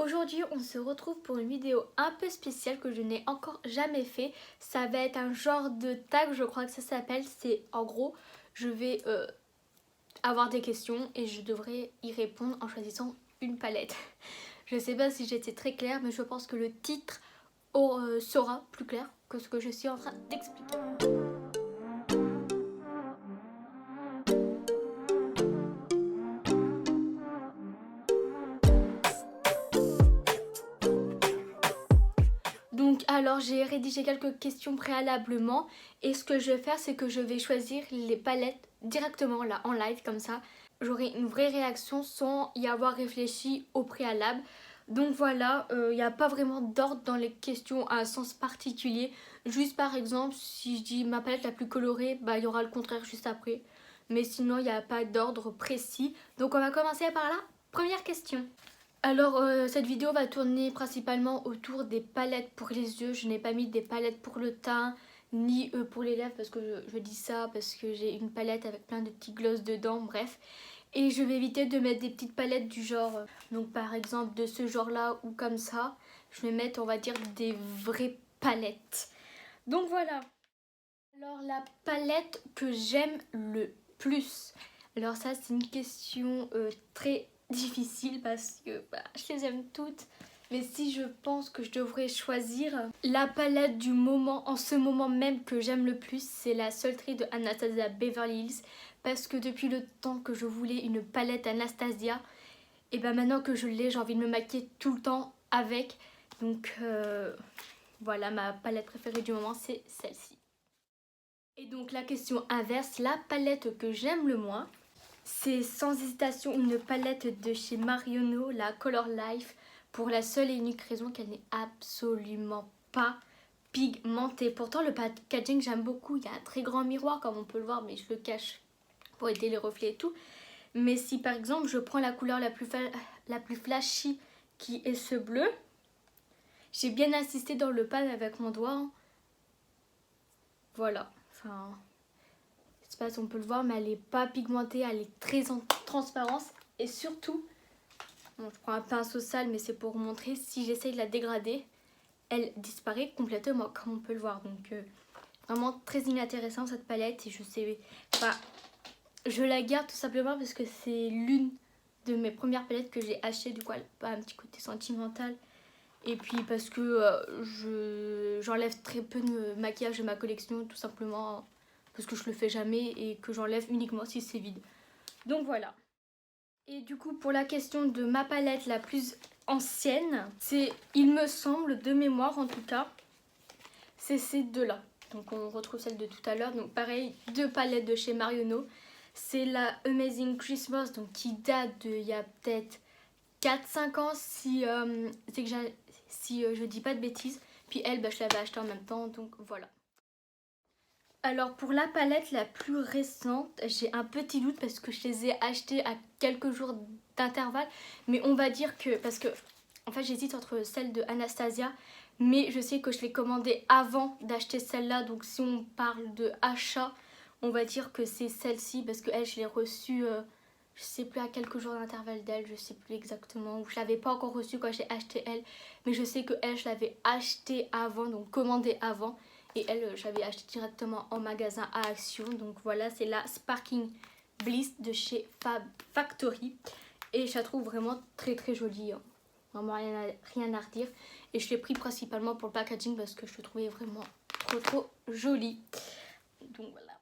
Aujourd'hui on se retrouve pour une vidéo un peu spéciale que je n'ai encore jamais fait. Ça va être un genre de tag, je crois que ça s'appelle. C'est en gros, je vais avoir des questions et je devrais y répondre en choisissant une palette. Je sais pas si j'étais très claire, mais je pense que le titre sera plus clair que ce que je suis en train d'expliquer. Donc alors j'ai rédigé quelques questions préalablement et ce que je vais faire c'est que je vais choisir les palettes directement là en live comme ça. J'aurai une vraie réaction sans y avoir réfléchi au préalable. Donc voilà, il n'y a pas vraiment d'ordre dans les questions à un sens particulier. Juste par exemple si je dis ma palette la plus colorée, bah il y aura le contraire juste après. Mais sinon il n'y a pas d'ordre précis. Donc on va commencer par la première question. Alors cette vidéo va tourner principalement autour des palettes pour les yeux. Je n'ai pas mis des palettes pour le teint ni pour les lèvres parce que je dis ça parce que j'ai une palette avec plein de petits gloss dedans, bref. Et je vais éviter de mettre des petites palettes du genre, donc par exemple de ce genre là ou comme ça. Je vais mettre on va dire des vraies palettes. Donc voilà. Alors la palette que j'aime le plus. Alors ça c'est une question très difficile parce que je les aime toutes. Mais si je pense que je devrais choisir la palette du moment, en ce moment même que j'aime le plus, c'est la Sultry de Anastasia Beverly Hills. Parce que depuis le temps que je voulais une palette Anastasia, et maintenant que je l'ai, j'ai envie de me maquiller tout le temps avec. Donc voilà, ma palette préférée du moment c'est celle-ci. Et donc la question inverse, la palette que j'aime le moins, c'est sans hésitation une palette de chez Marionneau, la Color Life, pour la seule et unique raison qu'elle n'est absolument pas pigmentée. Pourtant le packaging j'aime beaucoup, il y a un très grand miroir comme on peut le voir, mais je le cache pour aider les reflets et tout. Mais si par exemple je prends la couleur la plus flashy qui est ce bleu, j'ai bien insisté dans le pan avec mon doigt, hein. Voilà, enfin... je sais pas si on peut le voir, mais elle n'est pas pigmentée, elle est très en transparence. Et surtout, bon, je prends un pinceau sale, mais c'est pour vous montrer, si j'essaye de la dégrader, elle disparaît complètement, comme on peut le voir. Donc vraiment très inintéressant cette palette. Et je sais pas, je la garde tout simplement parce que c'est l'une de mes premières palettes que j'ai achetées. Du coup, elle n'a pas un petit côté sentimental. Et puis parce que j'enlève très peu de maquillage de ma collection, tout simplement parce que je le fais jamais et que j'enlève uniquement si c'est vide. Donc voilà. Et du coup pour la question de ma palette la plus ancienne, c'est, il me semble, de mémoire en tout cas, c'est ces deux-là. Donc on retrouve celle de tout à l'heure. Donc pareil, deux palettes de chez Marionneau. C'est la Amazing Christmas, donc qui date de il y a peut-être 4-5 ans si, je dis pas de bêtises. Puis elle, je l'avais achetée en même temps, donc voilà. Alors pour la palette la plus récente, j'ai un petit doute parce que je les ai achetées à quelques jours d'intervalle. Mais on va dire que, parce que en fait j'hésite entre celle de Anastasia, mais je sais que je l'ai commandée avant d'acheter celle-là. Donc si on parle de achat, on va dire que c'est celle-ci parce que elle, je l'ai reçue, je sais plus à quelques jours d'intervalle d'elle, je sais plus exactement. Je l'avais pas encore reçue quand j'ai acheté elle, mais je sais que elle, je l'avais achetée avant, donc commandée avant. Et elle, j'avais acheté directement en magasin à Action. Donc voilà, c'est la Sparking Bliss de chez Fab Factory. Et je la trouve vraiment très très jolie, hein. Vraiment rien à redire. Et je l'ai pris principalement pour le packaging parce que je le trouvais vraiment trop joli. Donc voilà.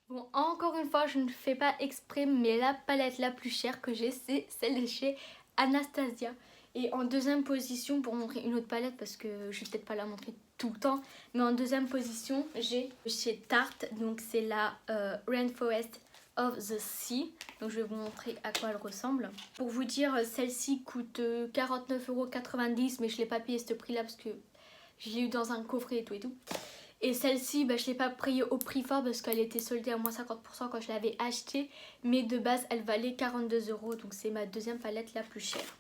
Bon, encore une fois, je ne fais pas exprès, mais la palette la plus chère que j'ai, c'est celle de chez Anastasia. Et en deuxième position, pour montrer une autre palette, parce que je vais peut-être pas la montrer tout le temps, mais en deuxième position, j'ai chez Tarte, donc c'est la Rainforest of the Sea. Donc je vais vous montrer à quoi elle ressemble. Pour vous dire, celle-ci coûte 49,90 €, mais je ne l'ai pas payé ce prix-là parce que je l'ai eu dans un coffret et tout et tout. Et celle-ci, je ne l'ai pas payée au prix fort parce qu'elle était soldée à moins 50% quand je l'avais achetée. Mais de base, elle valait 42 €. Donc c'est ma deuxième palette la plus chère.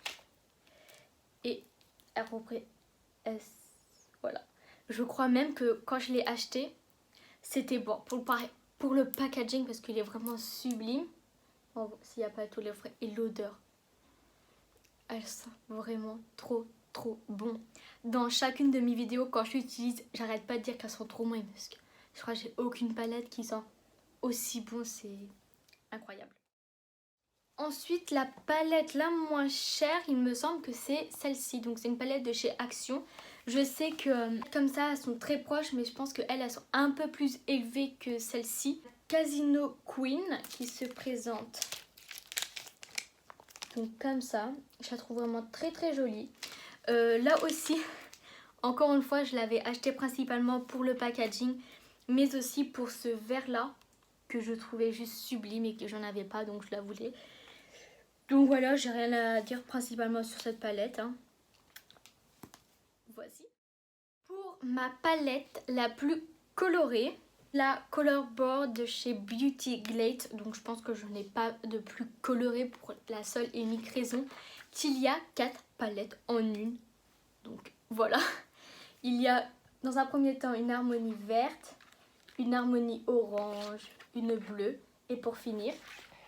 Et à peu près, voilà. Je crois même que quand je l'ai achetée, c'était bon pour le packaging parce qu'il est vraiment sublime. Bon, s'il n'y a pas tous les frais. Et l'odeur. elles sont vraiment trop bon. Dans chacune de mes vidéos, quand je l'utilise, j'arrête pas de dire qu'elles sont trop bonnes parce que je crois que j'ai aucune palette qui sent aussi bon, c'est incroyable. Ensuite, la palette la moins chère, il me semble que c'est celle-ci. Donc c'est une palette de chez Action. Je sais que comme ça, elles sont très proches, mais je pense qu'elles, elles sont un peu plus élevées que celle-ci. Casino Queen qui se présente donc comme ça. Je la trouve vraiment très jolie. Là aussi, encore une fois, je l'avais acheté principalement pour le packaging, mais aussi pour ce verre-là que je trouvais juste sublime et que j'en avais pas, donc je la voulais. Donc voilà, j'ai rien à dire principalement sur cette palette. Voici. Pour ma palette la plus colorée, la Color Board de chez Beauty Glade. Donc je pense que je n'ai pas de plus colorée pour la seule et unique raison qu'il y a 4 palettes en une. Donc voilà. Il y a dans un premier temps une harmonie verte, une harmonie orange, une bleue et pour finir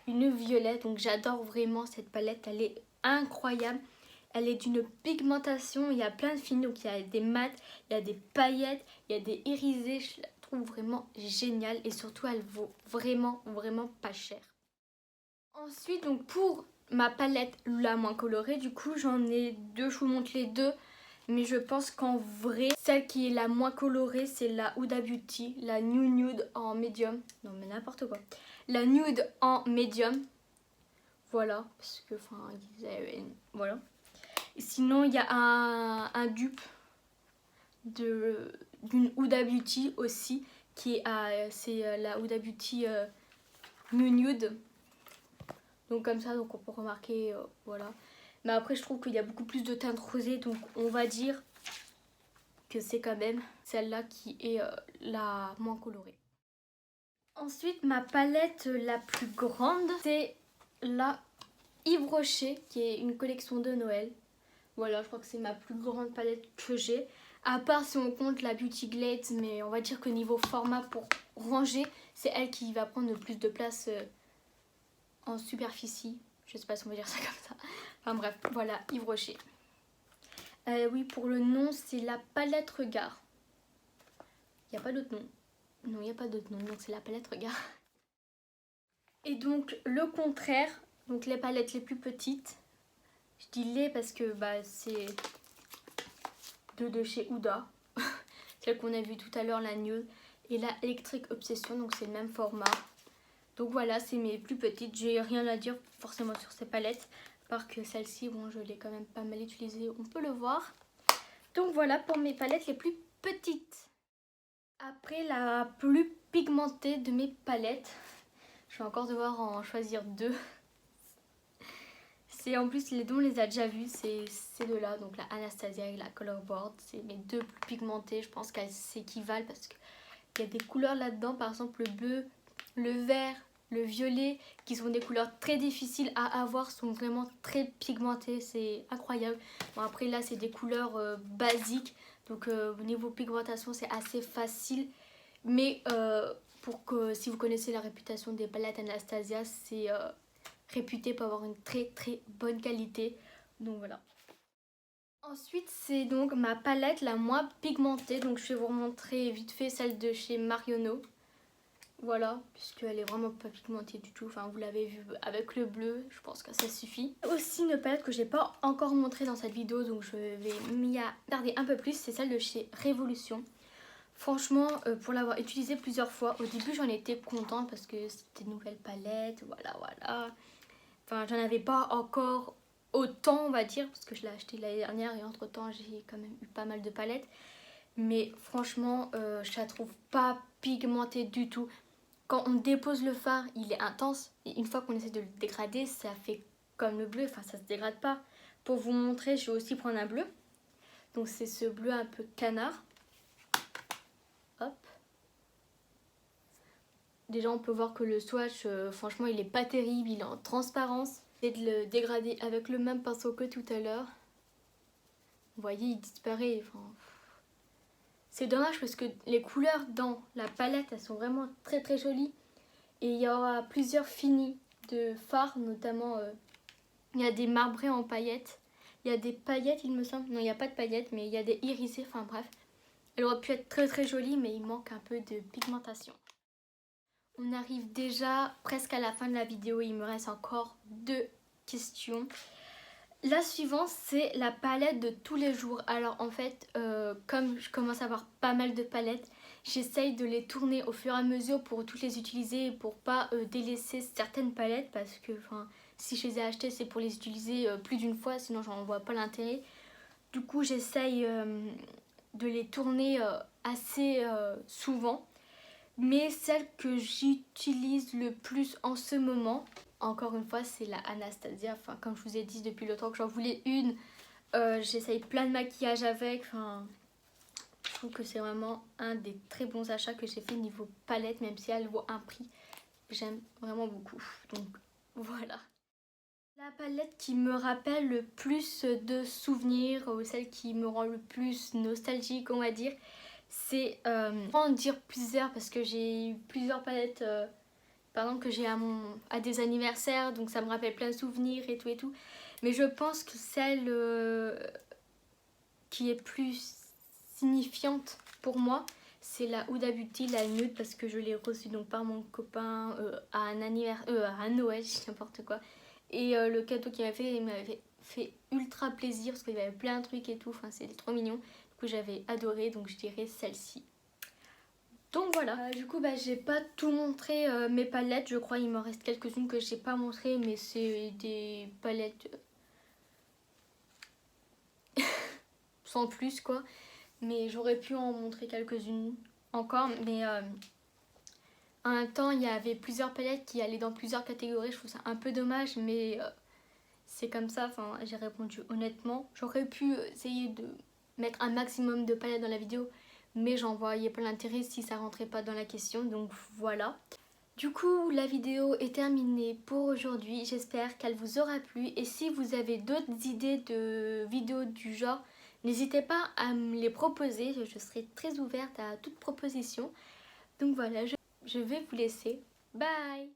une violette. Donc j'adore vraiment cette palette, elle est incroyable. Elle est d'une pigmentation, il y a plein de fini, donc il y a des mats, il y a des paillettes, il y a des irisés. Je la trouve vraiment géniale et surtout elle vaut vraiment pas cher. Ensuite donc pour ma palette la moins colorée, du coup j'en ai deux, je vous montre les deux. Mais je pense qu'en vrai, celle qui est la moins colorée, c'est la Huda Beauty, la Nude en médium. Non mais n'importe quoi. La Nude en médium. Voilà, parce que enfin, voilà. Et sinon, il y a un dupe d'une Huda Beauty aussi, qui est c'est la Huda Beauty Nude. Donc comme ça, donc on peut remarquer, voilà. Mais après, je trouve qu'il y a beaucoup plus de teintes rosées, donc on va dire que c'est quand même celle-là qui est la moins colorée. Ensuite, ma palette la plus grande, c'est la Yves Rocher, qui est une collection de Noël. Voilà, je crois que c'est ma plus grande palette que j'ai. À part si on compte la Beauty Glade, mais on va dire que niveau format pour ranger, c'est elle qui va prendre le plus de place en superficie. Je sais pas si on va dire ça comme ça. Enfin bref, voilà, Yves Rocher. Oui, pour le nom, c'est la palette Regard. Il n'y a pas d'autre nom. Non, il n'y a pas d'autre nom, donc c'est la palette Regard. Et donc, le contraire, donc les palettes les plus petites. Je dis les parce que bah, c'est de chez Huda. Celle qu'on a vue tout à l'heure, la Nude. Et la Electric Obsession, donc c'est le même format. Donc voilà, c'est mes plus petites. J'ai rien à dire forcément sur ces palettes. À part que celle-ci, bon, je l'ai quand même pas mal utilisée, on peut le voir. Donc voilà pour mes palettes les plus petites. Après, la plus pigmentée de mes palettes, je vais encore devoir en choisir deux. C'est en plus les deux on les a déjà vus, c'est ces deux là, donc la Anastasia et la Color Board. C'est mes deux plus pigmentées, je pense qu'elles s'équivalent parce qu'il y a des couleurs là-dedans, par exemple le bleu, le vert, le violet, qui sont des couleurs très difficiles à avoir, sont vraiment très pigmentées, c'est incroyable. Bon après là c'est des couleurs basiques, donc au niveau pigmentation c'est assez facile, mais pour que si vous connaissez la réputation des palettes Anastasia, c'est réputé pour avoir une très bonne qualité, donc voilà. Ensuite c'est donc ma palette la moins pigmentée, donc je vais vous remontrer vite fait celle de chez Marionneau. Voilà, puisqu'elle est vraiment pas pigmentée du tout, enfin vous l'avez vu avec le bleu, je pense que ça suffit. Aussi une palette que j'ai pas encore montrée dans cette vidéo, donc je vais m'y attarder un peu plus, c'est celle de chez Révolution. Franchement, pour l'avoir utilisée plusieurs fois, au début j'en étais contente parce que c'était une nouvelle palette, voilà. Enfin, j'en avais pas encore autant, on va dire, parce que je l'ai acheté l'année dernière et entre temps j'ai quand même eu pas mal de palettes. Mais franchement, je la trouve pas pigmentée du tout. Quand on dépose le fard, il est intense. Et une fois qu'on essaie de le dégrader, ça fait comme le bleu, enfin ça se dégrade pas. Pour vous montrer, je vais aussi prendre un bleu. Donc c'est ce bleu un peu canard. Hop. Déjà on peut voir que le swatch, franchement il est pas terrible, il est en transparence. Et de le dégrader avec le même pinceau que tout à l'heure. Vous voyez, il disparaît. Enfin, c'est dommage parce que les couleurs dans la palette, elles sont vraiment très jolies. Et il y aura plusieurs finis de fards, notamment il y a des marbrés en paillettes. Il y a des paillettes, il me semble. Non, il n'y a pas de paillettes, mais il y a des irisés. Enfin bref, elle aurait pu être très très jolie, mais il manque un peu de pigmentation. On arrive déjà presque à la fin de la vidéo. Il me reste encore 2 questions. La suivante, c'est la palette de tous les jours. Alors en fait, comme je commence à avoir pas mal de palettes, j'essaye de les tourner au fur et à mesure pour toutes les utiliser et pour pas délaisser certaines palettes, parce que si je les ai achetées, c'est pour les utiliser plus d'une fois, sinon j'en vois pas l'intérêt. Du coup, j'essaye de les tourner assez souvent. Mais celle que j'utilise le plus en ce moment, encore une fois, c'est la Anastasia. Enfin, comme je vous ai dit depuis le temps que j'en voulais une, j'essaye plein de maquillage avec. Enfin, je trouve que c'est vraiment un des très bons achats que j'ai fait niveau palette, même si elle vaut un prix. J'aime vraiment beaucoup. Donc voilà. La palette qui me rappelle le plus de souvenirs, ou celle qui me rend le plus nostalgique, on va dire, c'est, je vais en dire plusieurs parce que j'ai eu plusieurs palettes que j'ai à des anniversaires, donc ça me rappelle plein de souvenirs et tout et tout. Mais je pense que celle qui est plus signifiante pour moi, c'est la Huda Beauty, la nude, parce que je l'ai reçue donc par mon copain à un anniversaire, à Noël, n'importe quoi. Et le cadeau qu'il m'avait fait, il m'avait fait ultra plaisir parce qu'il y avait plein de trucs et tout, enfin c'était trop mignon. Du coup j'avais adoré, donc je dirais celle-ci. Donc voilà, du coup j'ai pas tout montré mes palettes, je crois il m'en reste quelques-unes que j'ai pas montré, mais c'est des palettes sans plus quoi. Mais j'aurais pu en montrer quelques-unes encore, mais en même temps il y avait plusieurs palettes qui allaient dans plusieurs catégories, je trouve ça un peu dommage, mais c'est comme ça, enfin j'ai répondu honnêtement. J'aurais pu essayer de mettre un maximum de palettes dans la vidéo, mais j'en voyais pas l'intérêt si ça rentrait pas dans la question, donc voilà. Du coup la vidéo est terminée pour aujourd'hui, j'espère qu'elle vous aura plu et si vous avez d'autres idées de vidéos du genre, n'hésitez pas à me les proposer, je serai très ouverte à toute proposition. Donc voilà, je vais vous laisser, bye.